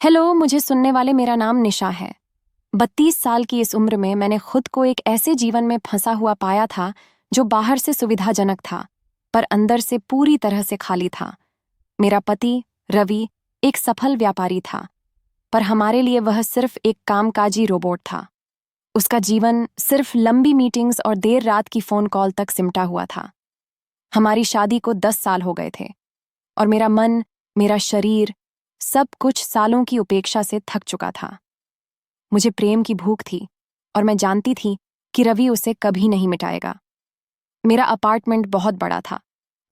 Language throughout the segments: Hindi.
हेलो, मुझे सुनने वाले, मेरा नाम निशा है। 32 साल की इस उम्र में मैंने खुद को एक ऐसे जीवन में फंसा हुआ पाया था जो बाहर से सुविधाजनक था, पर अंदर से पूरी तरह से खाली था। मेरा पति रवि एक सफल व्यापारी था, पर हमारे लिए वह सिर्फ एक कामकाजी रोबोट था। उसका जीवन सिर्फ लंबी मीटिंग्स और देर रात की फोन कॉल तक सिमटा हुआ था। हमारी शादी को 10 साल हो गए थे और मेरा मन, मेरा शरीर, सब कुछ सालों की उपेक्षा से थक चुका था। मुझे प्रेम की भूख थी और मैं जानती थी कि रवि उसे कभी नहीं मिटाएगा। मेरा अपार्टमेंट बहुत बड़ा था,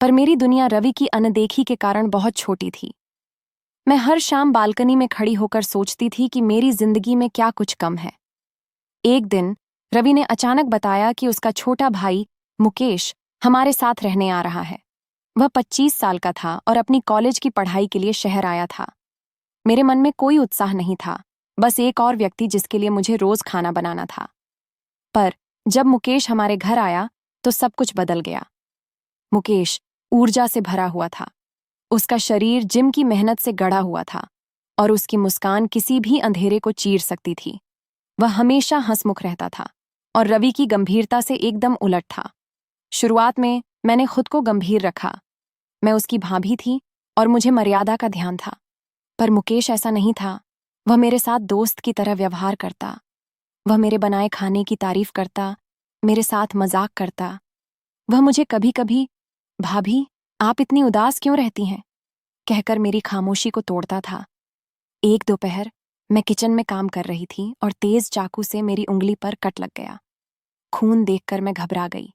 पर मेरी दुनिया रवि की अनदेखी के कारण बहुत छोटी थी। मैं हर शाम बालकनी में खड़ी होकर सोचती थी कि मेरी जिंदगी में क्या कुछ कम है। एक दिन रवि ने अचानक बताया कि उसका छोटा भाई मुकेश हमारे साथ रहने आ रहा है। वह 25 साल का था और अपनी कॉलेज की पढ़ाई के लिए शहर आया था। मेरे मन में कोई उत्साह नहीं था, बस एक और व्यक्ति जिसके लिए मुझे रोज खाना बनाना था। पर जब मुकेश हमारे घर आया तो सब कुछ बदल गया। मुकेश ऊर्जा से भरा हुआ था। उसका शरीर जिम की मेहनत से गढ़ा हुआ था और उसकी मुस्कान किसी भी अंधेरे को चीर सकती थी। वह हमेशा हंसमुख रहता था और रवि की गंभीरता से एकदम उलट था। शुरुआत में मैंने खुद को गंभीर रखा। मैं उसकी भाभी थी और मुझे मर्यादा का ध्यान था। पर मुकेश ऐसा नहीं था। वह मेरे साथ दोस्त की तरह व्यवहार करता। वह मेरे बनाए खाने की तारीफ करता, मेरे साथ मजाक करता। वह मुझे कभी कभी भाभी, आप इतनी उदास क्यों रहती हैं कहकर मेरी खामोशी को तोड़ता था। एक दोपहर मैं किचन में काम कर रही थी और तेज चाकू से मेरी उंगली पर कट लग गया। खून देखकर मैं घबरा गई।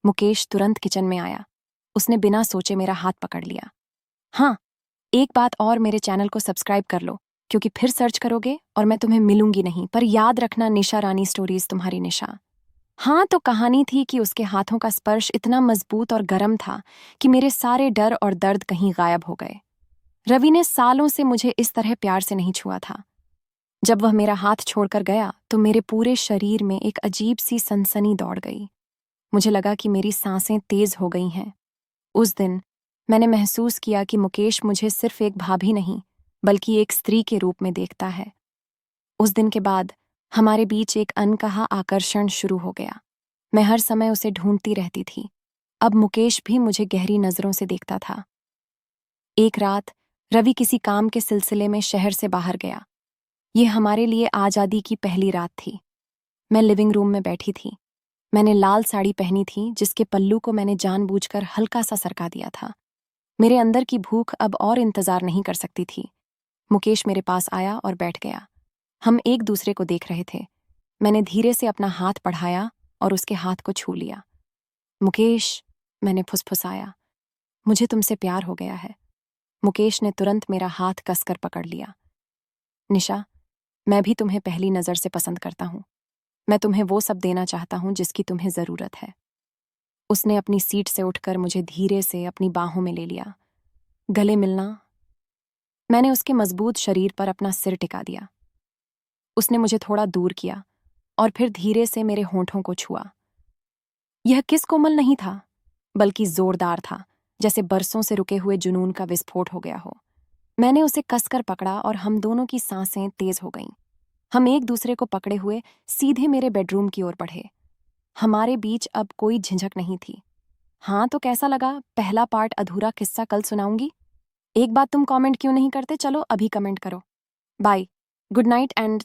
मुकेश तुरंत किचन में आया। उसने बिना सोचे मेरा हाथ पकड़ लिया। हाँ, एक बात और, मेरे चैनल को सब्सक्राइब कर लो, क्योंकि फिर सर्च करोगे और मैं तुम्हें मिलूंगी नहीं, पर याद रखना, निशा रानी स्टोरीज तुम्हारी निशा। हाँ, तो कहानी थी कि उसके हाथों का स्पर्श इतना मजबूत और गर्म था कि मेरे सारे डर और दर्द कहीं गायब हो गए। रवि ने सालों से मुझे इस तरह प्यार से नहीं छुआ था। जब वह मेरा हाथ छोड़कर गया तो मेरे पूरे शरीर में एक अजीब सी सनसनी दौड़ गई। मुझे लगा कि मेरी सांसें तेज हो गई हैं। उस दिन मैंने महसूस किया कि मुकेश मुझे सिर्फ एक भाभी नहीं, बल्कि एक स्त्री के रूप में देखता है। उस दिन के बाद हमारे बीच एक अनकहा आकर्षण शुरू हो गया। मैं हर समय उसे ढूंढती रहती थी। अब मुकेश भी मुझे गहरी नजरों से देखता था। एक रात रवि किसी काम के सिलसिले में शहर से बाहर गया। ये हमारे लिए आजादी की पहली रात थी। मैं लिविंग रूम में बैठी थी। मैंने लाल साड़ी पहनी थी जिसके पल्लू को मैंने जानबूझकर हल्का सा सरका दिया था। मेरे अंदर की भूख अब और इंतजार नहीं कर सकती थी। मुकेश मेरे पास आया और बैठ गया। हम एक दूसरे को देख रहे थे। मैंने धीरे से अपना हाथ बढ़ाया और उसके हाथ को छू लिया। मुकेश, मैंने फुसफुसाया, मुझे तुमसे प्यार हो गया है। मुकेश ने तुरंत मेरा हाथ कसकर पकड़ लिया। निशा, मैं भी तुम्हें पहली नजर से पसंद करता हूँ। मैं तुम्हें वो सब देना चाहता हूँ जिसकी तुम्हें जरूरत है। उसने अपनी सीट से उठकर मुझे धीरे से अपनी बाहों में ले लिया। गले मिलना। मैंने उसके मजबूत शरीर पर अपना सिर टिका दिया। उसने मुझे थोड़ा दूर किया और फिर धीरे से मेरे होंठों को छुआ। यह किस कोमल नहीं था, बल्कि जोरदार था, जैसे बरसों से रुके हुए जुनून का विस्फोट हो गया हो। मैंने उसे कसकर पकड़ा और हम दोनों की सांसें तेज हो गईं। हम एक दूसरे को पकड़े हुए सीधे मेरे बेडरूम की ओर बढ़े। हमारे बीच अब कोई झिझक नहीं थी। हाँ, तो कैसा लगा पहला पार्ट? अधूरा किस्सा कल सुनाऊंगी। एक बात तुम कमेंट क्यों नहीं करते? चलो अभी कमेंट करो। Bye, good night and